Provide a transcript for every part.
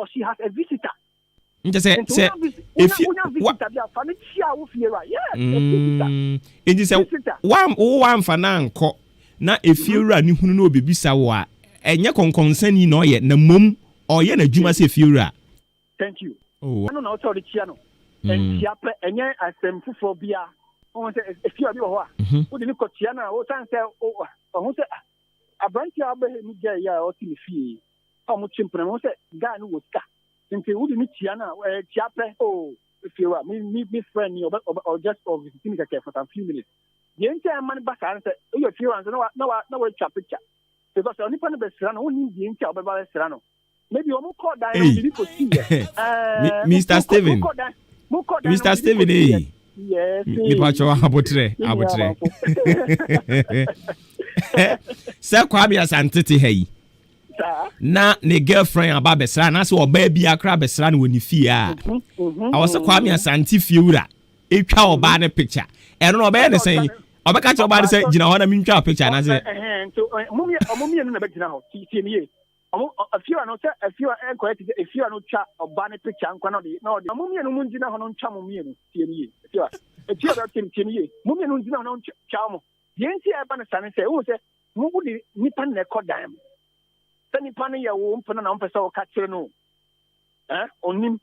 or she has a visitor. Just say if you it is a one for nanko na if you run you no be bisa wa enya concern no ye na mom or ye na dwuma se fiura. Thank you. Oh, I don't know how to chiano. And chiape enya asemfufo bia. On say if you are ho who dey ko chiana o san say o who say abranti abe ni ga ya o ti fie. O mo chimpre mo say ga no wo ska. Nti who dey chiana chiape oh if you are me friend or just of visiting for a few minutes. The entire man back and say you feel and no we chap picture. Because only pan be serano who need the entire be serano. Maybe you call that Mr. Steven. Mr. Steven, yes. Me pacho abotre. Sir Kwame Asantete hey. Na ne girlfriend aba besra na se oba bia kra besra na woni fie a. I was Kwame Asante fiura. Etwa oba ne picture. Eno no oba ne sen. Oba ka che oba ne sen gina ho na mi ntwa picture na se. So mumia no na be gina ho. Tie me. A few are not a few are correct. If you are not chat or banner picture and cannot be no, the mummy and Munjina on Chamumian, TME. If you are TME, Mummy and Munjina on Chamo. The NCI banner son say, oh, say, Mubudi Nipan Neco Dime. Send Pani a womb for an umpesa or catcher no. On him.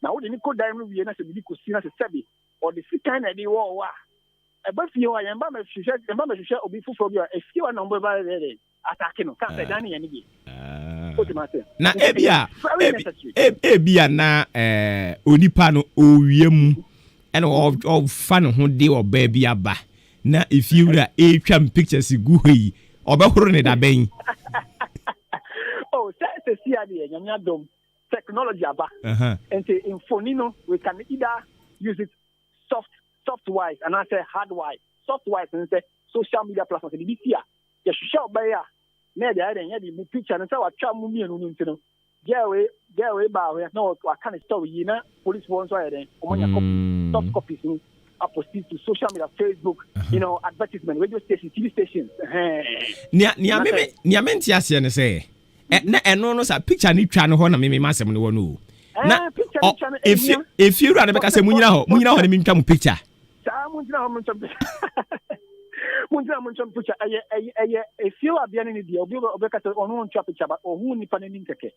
Now, the Nico Dime will be as a Nico Sina Sebi or the Sikan at the war. But you I am Bama Shisha, and Bama Shisha will be full for you. If you are number by the attacking, can't say Danny and again. Na ebia na onipa no owiem ene o fa ne ho de oba bia ba na ifiura etwam pictures gu yi obehoro ne da ben oh say sia de nyanya dom technology aba and in phonino we can either use it soft wise and I say hard wise soft wise and say social media platforms the bia ya shisha oba ya na dey aren ya di picture no say wa twa mu mienu no ntino gawe ba we no wa kan story yi na police won so aren omonya top copies ni post to social media Facebook advertisement radio station TV stations nia menti ase ne say na eno no sa picture ni twa no ho na me masem no no na if you run be ka say munyina ho ne mi ntwa mu picture sa munyina ho ntwa Munjam pucha if you are being in the Obeka on picture but or who nipa ni nkeke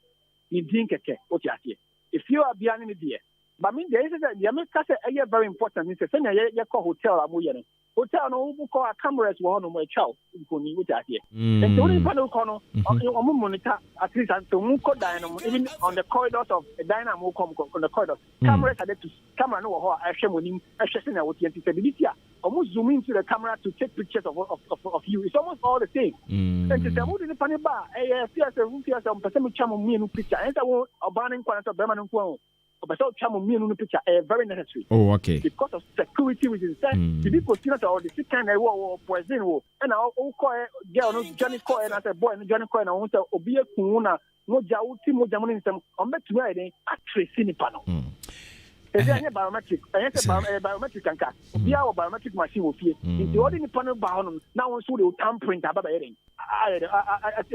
ni din keke otiatie if you are being in the but mean there is that the America say very important is say ya call hotel amoye no hotel no who call cameras wo no mo chow nkoni otiatie and the only panel kono omo monitor at least until mu ko dynamo even on the corridors of a dynamo come on the corridors cameras are there to camera no ho ahwe monim ahwe se na wotianti say bitia almost zoom into the camera to take pictures of you. It's almost all the same. And to say, who did the funny bar? Fears of person chamo me no picture. And so, a banning quantity of Berman and but so chamo me no picture very necessary. Oh, okay. Because of security reasons. The people see that all the sick kind of war poison and our old girl, no Johnny Coy and I said, boy, and Johnny Coy, and I want to obey Kuna, no Jauti, no Jamon, some on back to where they actually see the panel. Is there any biometric? Biometric and cat. We are a biometric machine with you. If you order the panel bound, now on so they will tampering about heading. I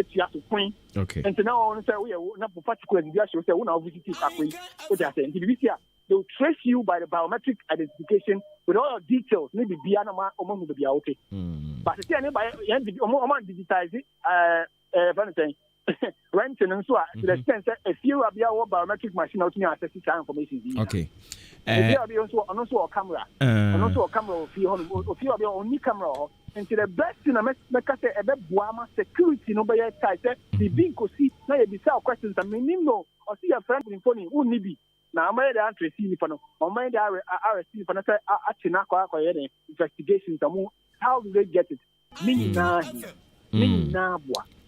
you have to point. Okay. And so now on say we are not particular. You should say, "Una visit is happening." What they are saying. They will trace you by the biometric identification with all your details. Maybe Biana Omo will be okay. But the thing by Omo digitize it. Valentine. Renting and so to the extent that if you have your biometric machine out to access this information. Okay. If you have also a camera, and also a camera if you have your only camera, and to the best thing I make say a bit buama security no by your type. The being could see now you be questions and meaning no or see a friend in phone who need be. Now I'm ready to receive for no. I'm ready to receive for no. Actually, investigations. How do they get it?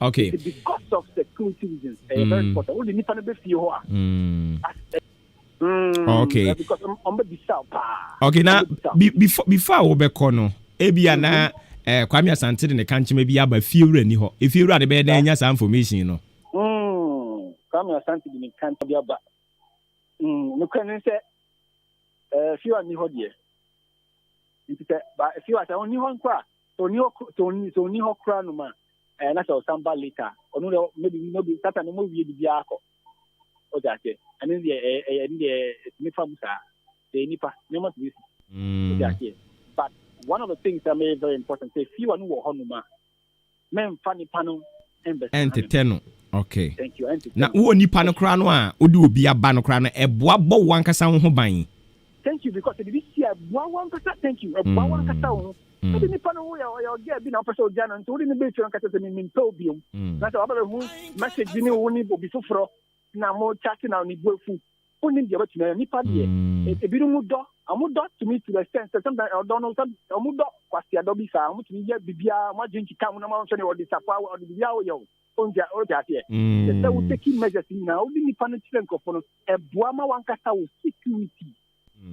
Okay. Because of security reasons, very important. Only need to be few. Okay. Because I'm be south. Okay. Now, before we be kono, ebia na Kwame Asante de kanche maybe aba fiure ni ho. If you run the bed, then nya some information no. Kwame Asante de kanche bi aba. No can say few ni ho de. Nti ba few asa oni ho nkwa. So ni ho kra no ma. Na so samba later. Onu maybe that no mo wie bia akọ. Ojate. And then the Nipa Musa, the Nipa, no must be. But one of the things that made very important, say, few and who Honuma, men funny panel and Enteno. Okay. Thank you. Na wo nipa no kra no a odi obi aba no kra no eboa bo wankasa ho ban. Thank you because this year one kasa thank you. Eboa wankasa ho. So the nipa no yo get bi na person ojana nto odi ne be twa kasa se min to biom. Na so aba hu message ni wo ni obi foforo na mo chat na ni bofu. Oni de ba tuna nipa de. E bi mu do amudo to me to the extent sometimes I don't know some amudo kwasi adobi sa amu to ye bibia mo jinchi kam na mo so ne odi safa odi bibia yo. Onja here. The say we taking measures now. Only ni pano children ko fono. Ebuama wankasa wo security.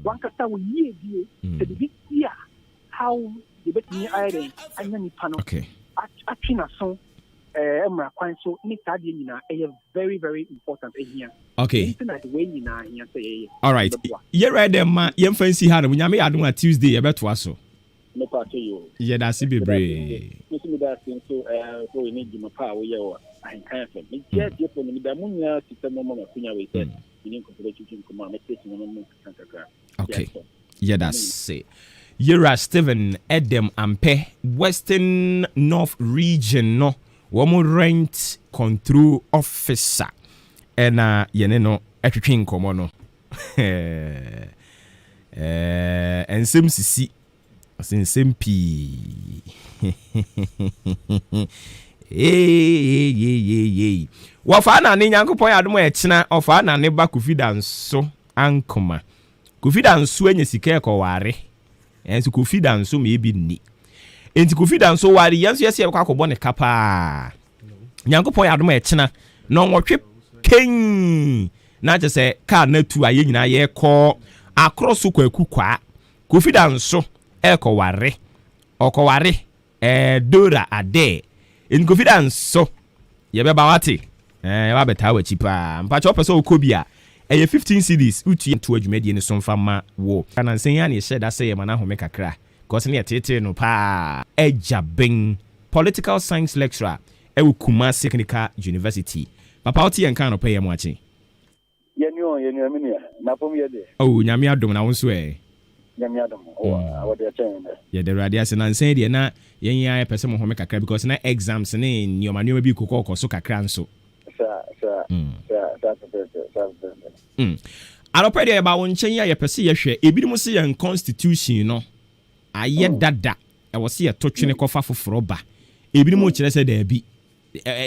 Wankasa wo ye. The this year how the bet me iron anya ni pano. Okay. Actually na so emra kwan so ni tade nyina very very important here. Okay. Internet way nyina here say. All right. Ye ready dem ma ye fancy ha no nyame adom a Tuesday ye beto aso. Me pa to you. Ye da si bebre. Me da sin so so we need you pa we ye o. I can't say. Me je for me da munya system mo kunya we say. We ko fere chikin ko ma me say no mo kankaka. Okay. Ye da say. Yera Steven Edem Ampe Western North Region no womo rent control officer ena yene no etwetwe nkomo no ensem sisi ensem pi wafa na ne nyankopon adom e kina ofa na ne ba Kofidanso ankoma Kofidanso anya sika ekoware enso Kofidanso me bi ni enti Kofidanso ware yanso yesi ekwa akobɔ ne kapa nyankopon adom e kina no nwotwe ken na je se ka na tu aye nyina ye kɔ akroso kwaku kwa Kofidanso ekoware okoware Dora ade in Kofidanso ye beba wate ye ba beta wa chipa mpa cho pese okobia 15 cedis utu to adwumadi ne so mfama wo kana nsen ya ne sheda say ma na home kakra cause ne tete no pa ejaben political science lecturer ewu Kumasi Technical University papa oti en kan no pay mu achi yenyo amenia na pom ye de oh nyame adom na wo so nyame adom awode ya chen ye de radio ase na nsen de na yen ya pese mo home kakra because na exams ne nyoma bi kokoko so kakra nso Aropedi eba won chen ya pese ye hwe ebinim se ye constitution no aye dada e wo se ye totwene kofa foforo ba ebinim kire se da bi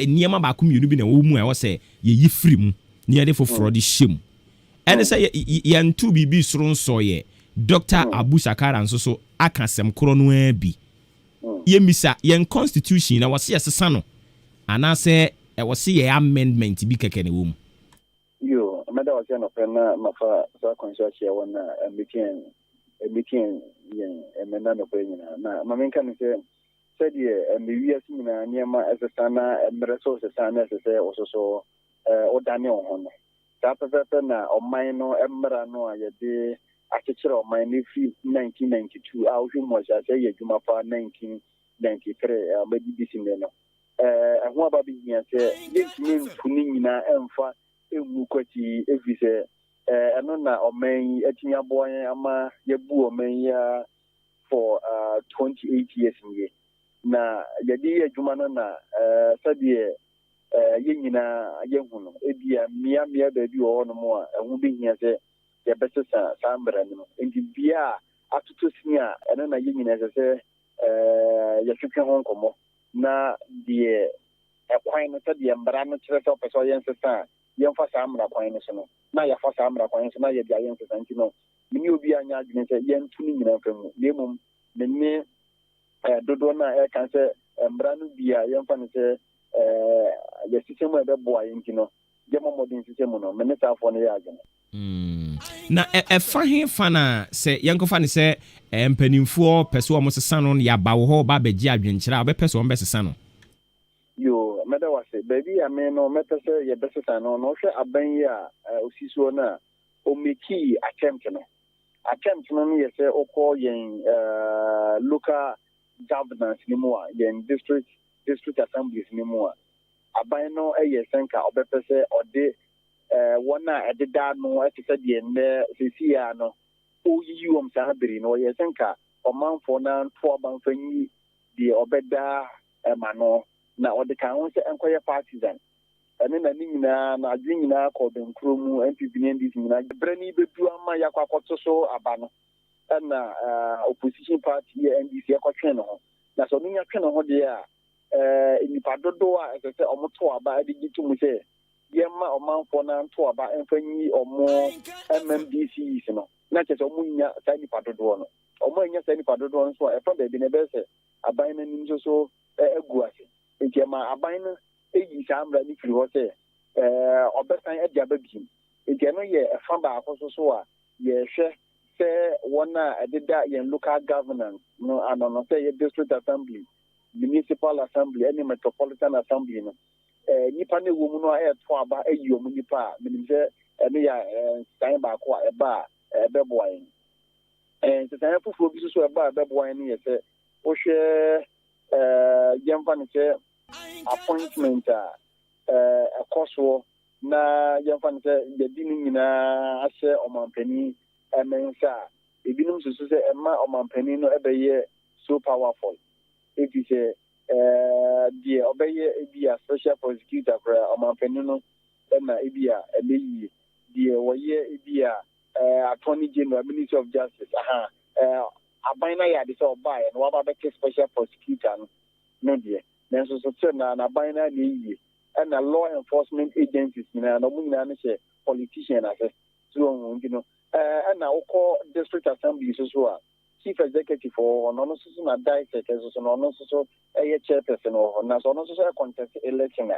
niema ba ko mienu bi na wo mu e wo se ye yi free mu ne ye de foforo de hyem ene se ye ntu bibi soro nso ye Dr. Abu Sakara nso so akasem kro no abi ye misa ye constitution na wo se ye sesa no ana se e wo se ye amendment bi keke ne wo mu yo amada was no pena mafa so constitution won meeting yen emena no penyina na mamenka ne se said ye me wiase nyina niema esesa na resources sana esese ososo odane ho no ta pepete na oman no emra no ayede akekere oman ne fi 1992 a ohwemo ja se ye dwuma fa 1993 abadibisi ne no ho aba bi hia se yetumi mfuni nyina emfa emu kwati evise eno na oman atimi aboan ama yebu oman ya for 28 years nye na yadi adwuma no na sadie yenyina yehuno ebia mia baabi wo no mo a ehu bi hia se yebesesa sambra no enti bia atoto sinia eno na yenyina se yehwehwe ho nkomo na die ekwan no sadie mbra no kire se opeso yensesa yemfa samra kwan no so no na ya fa samra kwan so na ye bia yensesa enti no mini obi anya adwene se yentu ni nyina famu lemum menni dodo na e kan se mbra no bia yemfa ne se ye sistemu e be boa enti no ye modern sistemu no menni ta fo ne ya adwene na fa he fa na se yenkofa ne se mpanimfo pese o mo sesa no ya ba wo ho ba beji adwenkyira obepese o mbesesa no yo meda wase baby ame no metase ye besesa no no hwe aban ya osisuo na o meki attempt no ye se okọ yen local governance ni mo a yen district assemblies ni mo a aban no eye senka obepese ode one at the dano at the end Siciano you Sabri no Yasenka or Mount for Nan for Banfani the Obeda Mano now the council and quite partisan. And then I drink now called them Krumu and people in this Brenny Betuama Yakwakoso Abano and opposition party and this Yakwacheno. That's what I can hold there. In the Padodoa, as I said, Omotoa by the Gitumuse, Yama or Mount for Nan Toa by Anthony or more MMDC, you know. Not just Omunia Tiny Padodono. Omunia Tiny Padodono, so I thought they'd been a best. A bina ninja so a guasi. In Yama, a bina. Eyi samra ni firi hɔ sɛ ɔbɛsan adi ababim nti ɛno yɛ ɛfa baako so a yɛhwɛ sɛ wɔn a ɛdeda yɛn local governance no ano no sɛ yɛ district assembly municipal assembly ɛne metropolitan assembly no nipa no ɛwɔ mu no a ɛɛto aba ayi ɔmo nipa a menim sɛ ɛno yɛ nsesan baako a ɛba a ɛbɛboa yɛn nsesan foforɔ bi so ɛba a ɛbɛboa yɛn no yɛ sɛ wohwɛ yɛmfa no sɛ appointment a course na yɛmfa no sɛ yɛdi no nyinaa ahyɛ ɔmampani ɛmensa ebinom susu sɛ ɛma ɔmampani no ɛbɛyɛ so powerful ɛti sɛ deɛ ɔbɛyɛ ebi a special prosecutor koraa ɔmampani no ɛma ebi a ɛbɛyie deɛ wɔyɛ ebi a attorney general ministry of justice aban na yɛ ade sɛ ɔbaeɛ na waba bɛkɛ special prosecutor no deɛ nanso so sɛ na aban na yie ɛna law enforcement agencies nyinaa na ɔmo nyinaa no hyɛ politician ase so ɔmo nti no ɛna wokɔ district assembly so a chief executive ɔno no so na dissect so na ɔno so ɛyɛ chairperson wɔ hɔ na so ɔno so contest election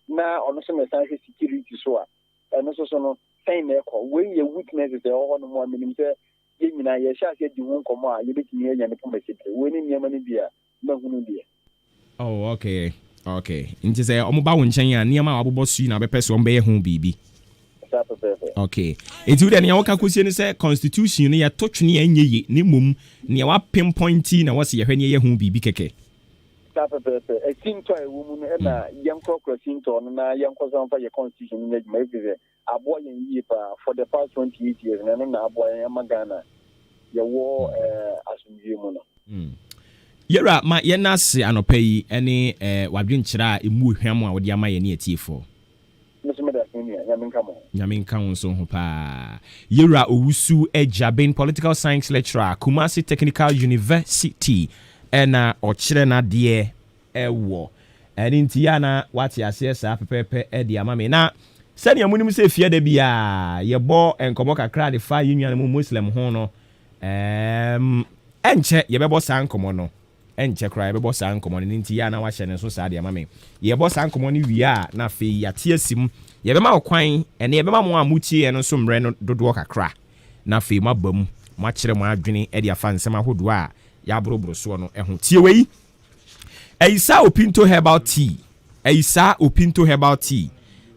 na ɔno so na san hwɛ security so a ɛno so no sɛn na ɛkɔ wei yɛ weaknesses ɛwɔ hɔ no mu a menim sɛ yɛn nyinaa yɛhyɛ ase di ho nkɔmmɔ a yɛbɛtumi anya ne pɔmɛ sibire wei ne nneɛma no bi a mahunu deɛ. Oh, okay. Nti sɛ ɔmo ba wo nkyɛn a nneɛma a wabobɔ so yi na bɛpɛ so ɔmo bɛyɛ ho biribi. Okay. Enti wode nea wɔka kɔsie ne sɛ constitution no yɛto twene ɛnyɛ ye ne mmom nea wapinpointi na wɔse yɛhwɛ ne yɛyɛ ho biribi kɛkɛ. Sapɛpɛpɛ ɛsintɔ a ɛwɔ mu no ɛna yɛnkɔkɔ sintɔ no na yɛnkɔsɔn fa yɛ constitution no adwuma ɛfiri sɛ aboa yɛn yie paa for the past 28 years na ɛno na aboa yɛn ama Ghana yɛwɔ asomdwie mu no. Yɛra ma yɛna ase anɔpa yi ɛne wadwenkyerɛ a ɛmu ohwam a wɔde ama yɛ ne atiefo. Nyame nka wo nso ho paa. Yɛra Owusu Ejabin, political science lecturer, Kumasi Technical University, ɛna ɔkyerɛ na deɛ ɛwɔ. Ɛne nti ya na wate aseɛ saa pɛpɛpɛ ɛde ama me. Na sɛnea munim sɛ fie da bi a yɛbɔ nkɔmmɔ kakra de fa yɛnnuane mu Muslim ho no. Ɛnkyɛ yɛbɛbɔ saa nkɔmmɔ no. Enche kra yɛbɛbɔ saa nkɔmmɔ no nti ya na wahyɛ ne so saa de ama me. Yɛbɔ saa nkɔmmɔ no wie a na afei yɛate asim yɛbɛma okwan ɛne yɛbɛma mo a mutie no so mmerɛ no dodoɔ kakra na afei maba mu makyerɛ mo adwene ɛde afa nsɛm ahodoɔ a yɛaboroboro soɔ no ɛho tie wei Ayisa Opinto herbal tea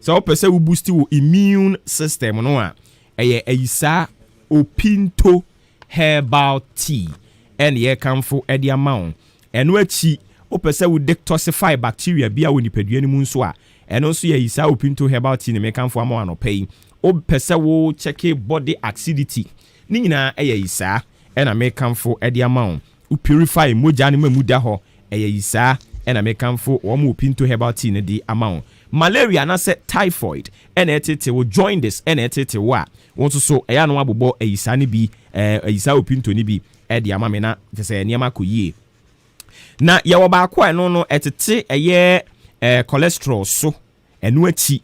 sɛ wopɛ sɛ wo boost wo immune system no a ɛyɛ Ayisa Opinto herbal tea ɛne yɛkamfo ɛde ama wo ɛno akyi wopɛ sɛ wo detoxify bacteria bi a wɔ nipadua no mu nso a ɛno nso yɛ Ayisa Opinto herbal tea ne mekamfo ama wo anɔpa yi wopɛ sɛ wo check body acidity ne nyinaa ɛyɛ Ayisa ɛna mekamfo ɛde ama wo wo purify mogya no mu da hɔ ɛyɛ Ayisa ɛna mekamfo wɔn mo Opinto herbal tea ne di ama wo malaria na sɛ typhoid ɛna ɛtete wo jaundice ɛna ɛtete wo a wɔn nso so ɛyɛ no abobɔ Ayisa ne bi Ayisa Opinto ne bi ɛde ama me na sɛ nneɛma kɔ yie na yɛwɔ baako a ɛno no ɛtete ɛyɛ cholesterol so ɛno akyi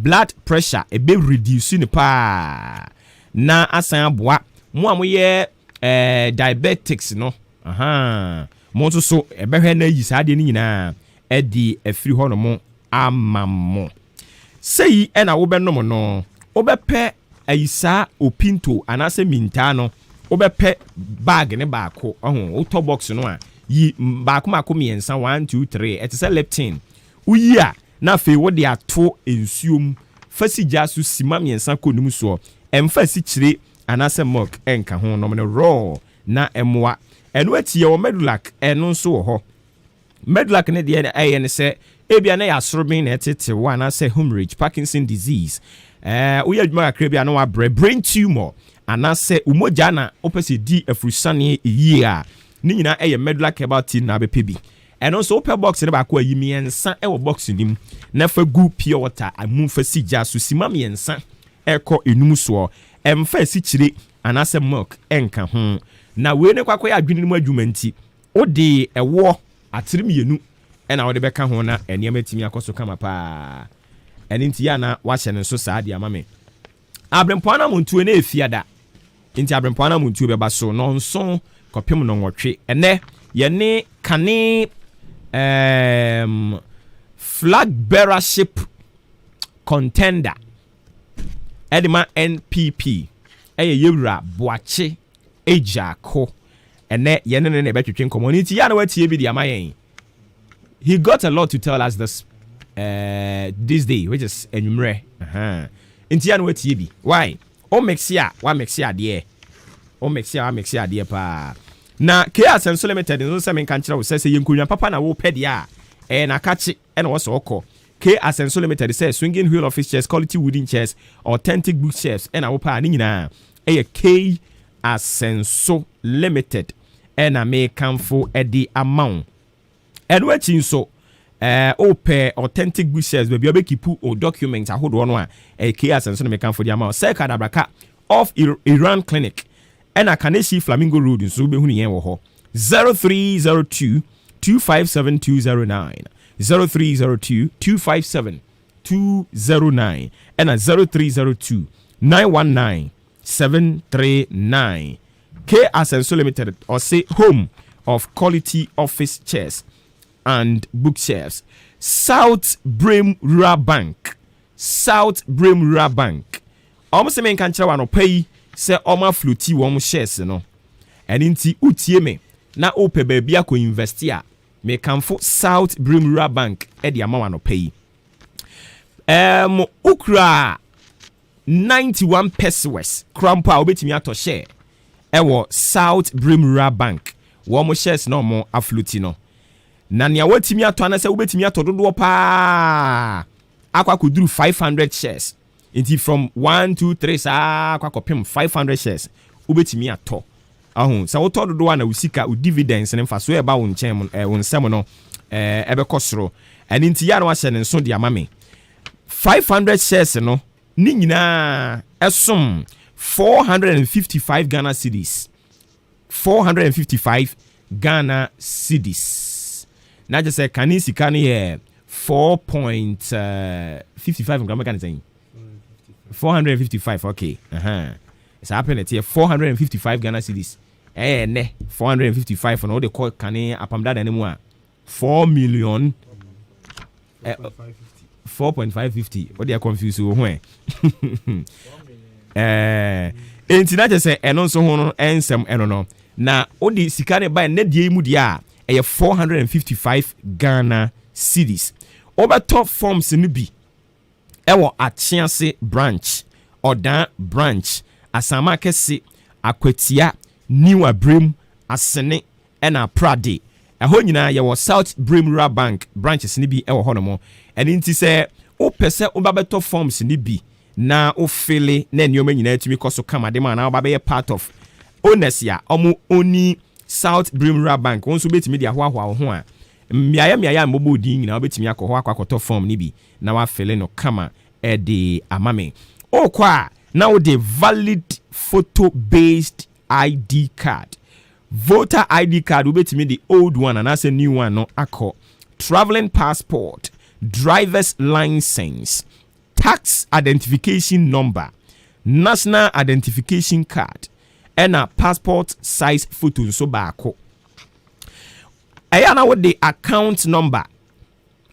blood pressure ebe reduce ne paa na asan aboa mo a moyɛ diabetics no mo nso so ɛbɛhwɛ na yi saa de ne nyinaa ɛde afiri hɔ no mo ama mo sei ɛna wobɛnom no wobɛpɛ Ayisa Opinto anase minta no wobɛpɛ bag ne baako wotɔ box no a yi baako mako miɛnsa 1 2 3 ɛte sɛ leptin uyi a na afei wode ato ensuom fasi gya so sima miɛnsa kɔnum soɔ ɛmfa si kyire anase milk ɛnka ho nom ne raw na ɛmoa ɛno ati yɛ wɔ medulac ɛno nso wɔ hɔ medulac ne deɛ ɛyɛ ne sɛ ebia na yɛ asorobin na ɛtete wɔ anase hemorrhage Parkinson disease Uya adwuma kakra bi ana brain tumor anase umoja na opese di afurusane yie a ni nyina eye medular cable tin na be pebi eno so open box ne ba ko ayi miensa e wo box nim na fa gu pure water amu fa sija so sima miensa eko enum so emfa si kire anase milk enka ho na we ne kwakọ ya adwene mu adwumanti odi ewo atirimienu ena wo de beka ho na eniam atimi akoso kama pa eni nti ya na wa hye ne so saa dia mame abrempo na muntu na efiada nti abrempo na muntu be ba so no nso kopem no nwotwe ene ye ne kane flag bearership contender edema NPP yewura boache ejako ene ye ne betwetwe community ya na watie bi dia mayen. He got a lot to tell us this day, which is enumere. Inti ya na watie bi. Why? O mexia de. O mexia de pa. Na Chaos and Limited no se men kan kire wo se yenkonwa papa na wo pede a na kachi na wo se okọ. Chaos and Limited says swinging wheel office chairs, quality wooden chairs, authentic bookshelves na wo pa ni nyina K Asenso Limited na me kanfo edi amount eno achi nso ope authentic bookshelves be obekipu o documents ahodo no a K Asenso na me kanfo di amount Seka Dabraka of Iran Clinic ena Kaneshi Flamingo Road nso be hu yen wo ho 0302 257209 0302 257209 ena 0302 919 739 K Asenso Limited or say home of quality office chairs and bookshelves. South Brim Rural Bank. Almost men can tell one pay say oma fluti wom shares no. And inti utie me na ope baby ako invest ya me kamfo South Brim Rural Bank e di ama wano pay. Ukra 91 pesos krampa obetimi ato share ewo South Brim Rural Bank wo mo shares no mo afluti no na nia watimi ato anase obetimi ato dodo pa akwa koduru 500 shares inti from 1 2 3 sa akwa kopem 500 shares obetimi ato ahun sa wo to dodo na usika u dividends ne mfa so e ba wo nchen wo nsem no ebe kosoro ani nti ya na wa hye ne nso dia mame 500 shares no ni nyina esom 455 Ghana cedis 455 Ghana cedis na just say can sika ne 4.55 gram can say 455 okay it's happening at 455 Ghana cedis ne 455 no they call can apamda da nemu a 4 million 4.550 what they are confused with enti na say eno so ho no ensem eno no na odi sika ne buy na die mu dia e 455 Ghana cedis obeto forms ni bi ewo Achiase branch Odan branch Asama Kese Akwatia New Abrim Asene ena Prade ɛhɔ nyinaa yɛwɔ South Brim Rural Bank branches ni bi ɛwɔ hɔ no mo ɛni nti sɛ o pɛsɛ o ba bɛtɔ forms ni bi na o fele na nneɛma nyinaa tumi kɔ so kama de ma na o ba bɛyɛ part of owners ya ɔmo oni South Brim Rural Bank wɔn nso betumi de ahoahoa ho a mmeaeɛ mbɔbɔ din nyinaa betumi akɔ hɔ akɔtɔ form ni bi na wa fele no kama ɛde amame o kɔ a na o de valid photo based ID card. Voter ID card ubetimi the old one and as a new one no akọ traveling passport, driver's license, tax identification number, national identification card, and a passport size photo so baako. Ayana with the account number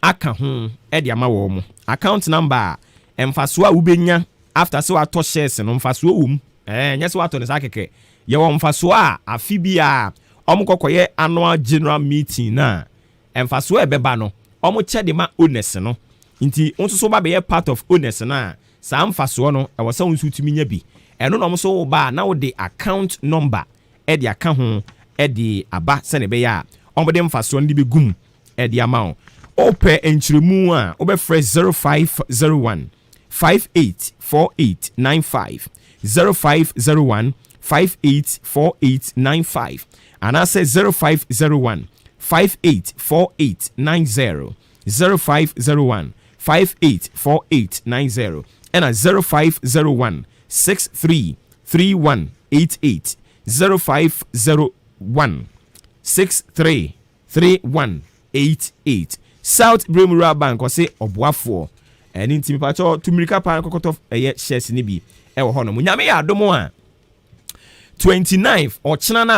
aka ho e de ama wo mo account number emfaso a ubenya after so ato shares no mfaso wom nyese wato ne sakeke ye wo mfaso a afibia omkokoye annual general meeting na emfaso ebeba no omoche de ma owners no nti onso ba be part of owners na sa mfaso no e wo sa onso tumi nya bi eno no so ba na wo de account number e de aka ho e de aba se ne be ya omode mfaso ndi be gum e de ama o ope enchiremu a obe fresh 0501 584895 0501 584895 and I say 0501 584890 0501 584890 and a 0501 633188 0501 633188 South Bremura Bank or say Obuafo and intimi pacho tumirika pa kokoto shares ni bi e wo hono nyame ya adomo a 29th ochina na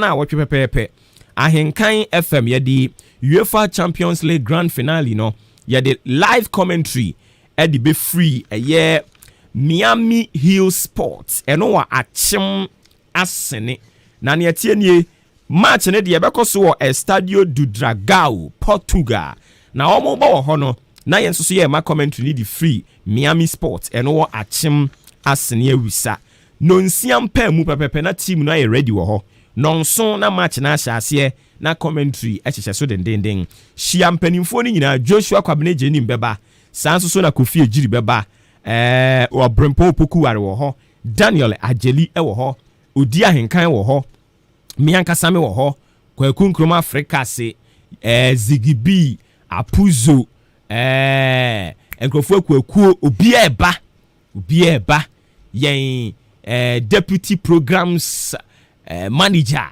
awotwe pepepe ahenkan FM yedi UEFA Champions League Grand Finale no yedi live commentary e di be free Miami Hill Sports eno wa achim asene na ne tie nie match ne de bekoso wo Estadio do Dragao Portugal na omo ba wo hono na yenso so ye ma commentary ni di free Miami Sports eno wo achim asene awisa no nsiam pa mu pepepe na team no ay ready wo ho nonso na match na ahyase na commentary ehyehyɛ so dendenden hia mpanimfo ni nyina Joshua Kwabene Jeni mbeba sanso so na Kofi Ejiri beba Obrempo Poku ware wo ho Daniel Ajeli wo ho Odi Ahenkan wo ho Mianka Same wo ho Kwaku Nkroma Africa se Zigibi Apuzo Enkrofo Kwaku obi eba yen deputy programs manager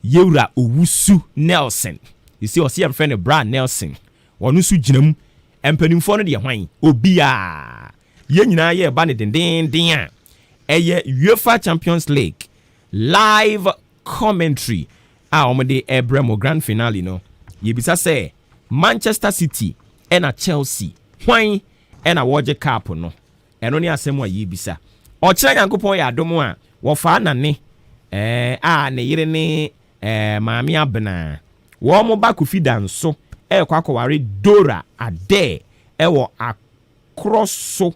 Yeura Owusu Nelson. You see osi am friend Brad Nelson wonu su ginam empanimfo no de hwan obi a ye nyina ye ba ne den a eye UEFA Champions League live commentary a omde Ebremo grand finale no ye bisa say Manchester City ena Chelsea hwan ena woje cup no eno ne asem a ye bisa o kire yankopon ya adomo a wo fa nane ne yire ne maami abena wo mo ba Kofi danso kwakoware Dora Ade wo akroso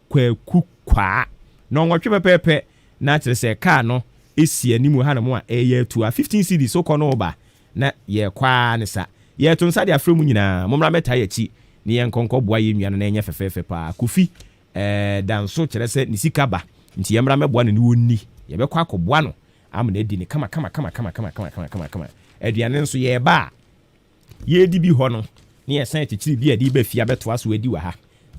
kwaku kwa no nwotwe pepepe na kire se ka no esi animu ha na mo a eye to 15 cd so kono ba na ye kwa ne sa ye to nsa de afremu nyina momra meta ye chi ne ye nkonko boa ye nua no na enye fefefe pa Kofi danso kire se ni sika ba nti ye mra meboa ne wonni ye be kwa akoboa no am na edi ne kama aduane nso ye ba ye di bi ho no ne ye san chichiri bi adi ba fia beto aso adi wa ha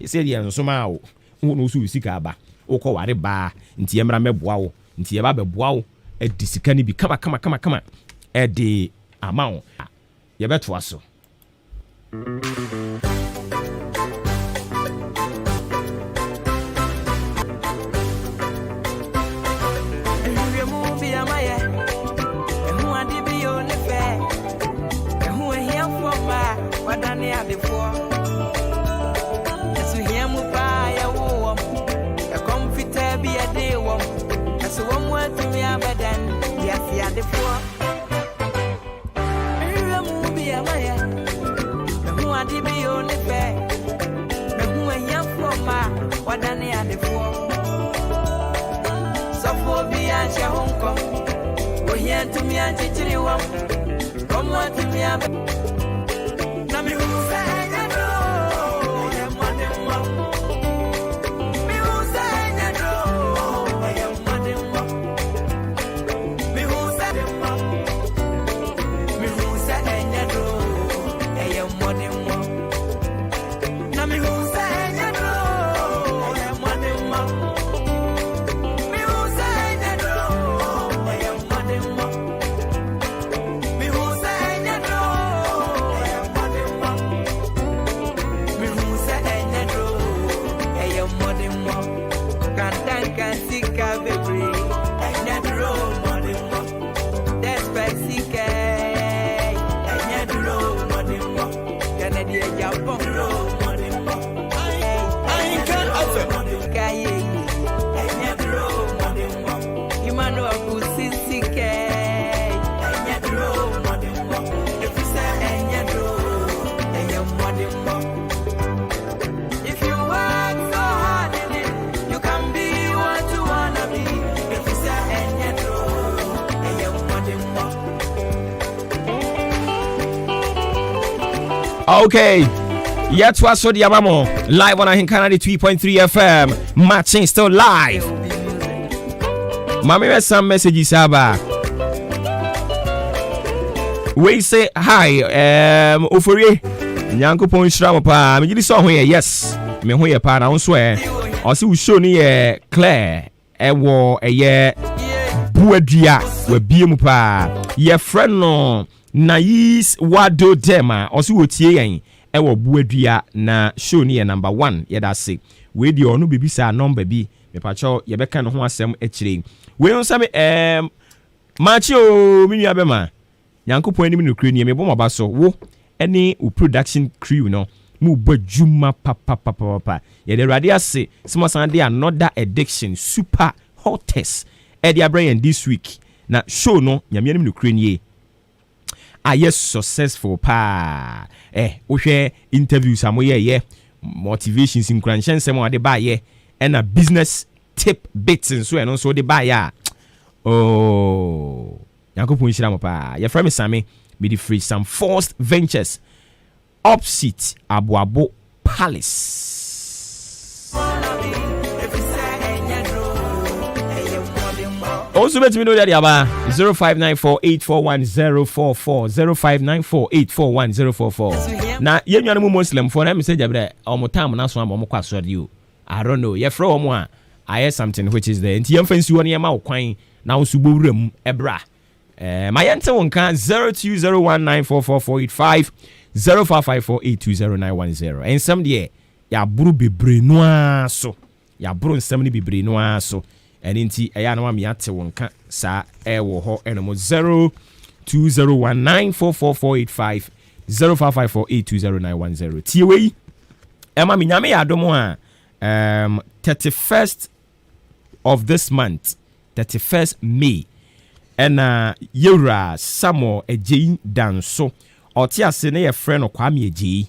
se ye nso ma wo no so sika ba ukọ ware ba nti ye mra meboa wo nti ye ba beboa wo edi sika ni bi kama edi ama wo ye beto aso Okay, Yet was so the Amamo live on Ahinkana 3.3 FM. Matching still live. Mami has some messages about. We say hi, Ofori Nyanko Ponshra pa. Me gidi so ho ye yes. Me ho ye pa na won so e. O se wo show ni ye Claire. Ewo eye buadua we biem pa. Ye friend no Nais Wado Dema. O se wo tie yen. Ewo buadua na show ni ye number 1. Ye da se. We di onu bibi sa number bi. Me pa cho ye beka no ho asem akire. We on say Maakye o mi nua be ma. Yankopon anim no kure ni me bom aba so wo any production crew no mu bajuma papa ye the radio say small Sunday another addiction super hottest e dia brain this week na show no nyame anim no kure ni yes successful pa wo hwe interviews amoye motivations in cranchen sem wo de ba ye and a business tip bits so e no so de ba ya oh Yankopon Ishira Mopa. Your friend Sammy be the free some forced ventures opposite Obuoba Palace. Also let me know that yaba 0594841044 0594841044. Na yenyu anu Muslim for na message abre omotam na so am omokwa asori o. I don't know. Your friend omo a I hear something which is there. Nti yemfansi woni yema okwan na wo subo wuram ebra. My answer one can 0201944485 0554820910. And some day ya buru bebre noa so ya buru nsam ni bebre noa so and inti eya na me ate one can sa wo ho enomo 0201944485 0554820910. Tie we ema me nyame ya domo a 31st of this month 31st May and Yura Samo Eji Danso or Tiase ne a friend of Kwame Eji.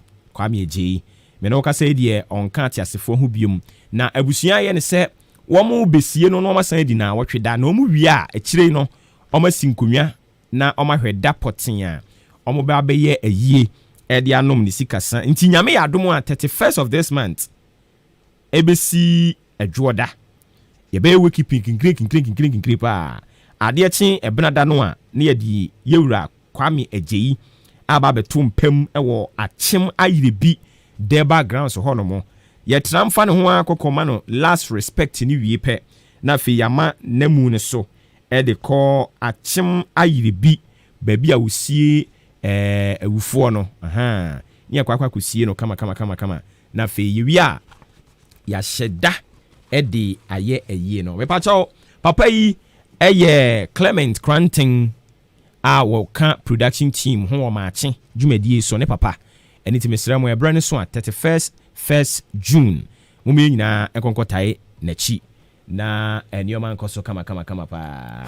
Menoka said ye on Katias for Hubium. Na Abusia yen se Wamu besie no ma sandi na watwe da no mu wi a ekire no oma sinkumya na oma hweda potia omo ba beye ayie e de anom ni sikasa nti nyame ya adom a 31st of this month ebesi adwoda ye be wiki pinkin pa ade echi ebenada no a ne ye di Yewura Kwame Ejeyi aba betum pem ewo achim ayirebi de background so hono mo ye tramfa ne ho akokoma no last respect ni wie pe na fe yama namu ne so e de call achim ayirebi baby a wosie awufo no ni akwa kosie no kama na fe yewi a ya hyeda e de aye ayie no me pa cho papa yi eye Clement Cranting a wo ka production team ho Maakye dwumadie so ne papa eniti mesra mo ebra ne so a 1st June mo me nyina enkonkotae na chi na enioma nkoso kama pa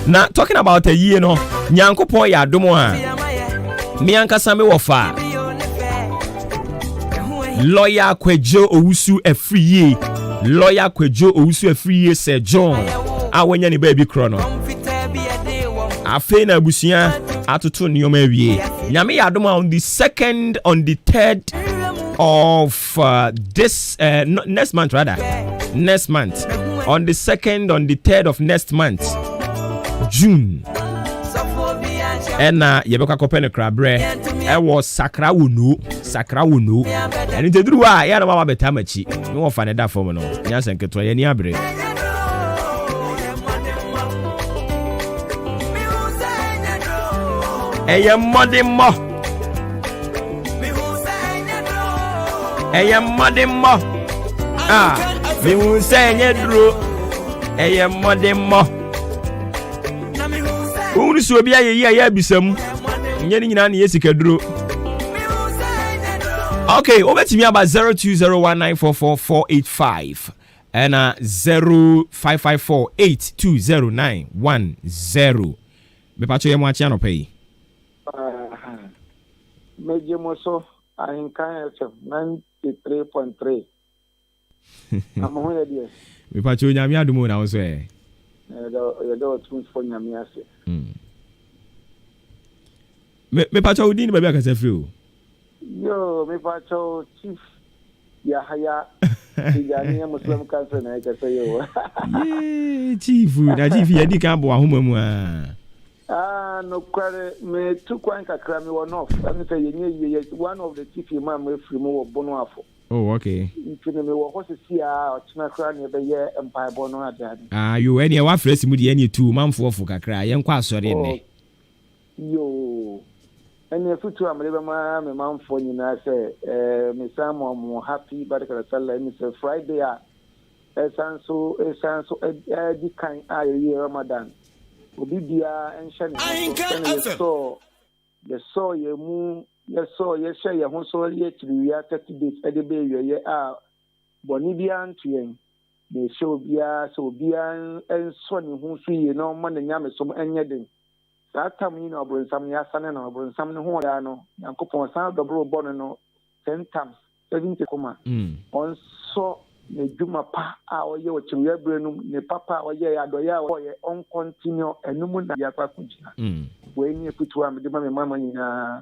na talking about a year no nyankopon ya adomo a me ankasa me wofa lawyer Kwejo Owusu Afriye lawyer Kwejo Owusu Afriye Sir John awanya ni baby krono afei na abusia atoto nioma wie nyame ya adom on the 2nd on the 3rd of this next month on the 2nd on the 3rd of next month June ena yebeka kopene krabre e wo sakra wonu eni teduru a ya na mama betamachi me wo fa ne da form no nya senketo ye ni abre eye modimo mi hu senye duro eye modimo unu so bia ye ya bisam nye ni nyina na yesika duro. Okay, over to me about 0201944485 and 0554820910. Me pacho ye mo achi anope. Meje moso Ahinkan FM 93.3. Amoho ye die. Me pacho nyame adumo na wo so e. Ye do tun for nyame ase. Me pacha udin ba bia ka sefrio. Yo, me pacha chief Yahaya Tijani Muslim Council na ka say yo. Yeah, chief, na chief ya di kan bo ahoma mu a. No kware me tu kwan kakra me one off. I say ye one of the chief imam we free mo bono afo. Oh, okay. Ntine me wo hosi sia o china kra ne be ye empire bono adade. You any wa fresh mu de any two manfo for kakra yen kwa asore ne. Yo. Any futu amle be ma me manfo nyina say me samo mo happy barka sallah me say Friday a esanso di kan ayi Ramadan. Obi bia enhye ne so the so ye mu ye so ye hye ye ho so ye tiriwia 30 days ede be ye a boni bia ntuen de show bia so bia enso ne ho so ye no ma na nyame so enye den that time you know obronsam ya sane na obronsam ne ho ya no yankopon san dobro bono no 10 times 70 koma on so ne djuma pa a oye o chiwe brenum ne papa oye adoye a oye on continue enum na ya kwa kujina we ni futu am de ma me mama nyina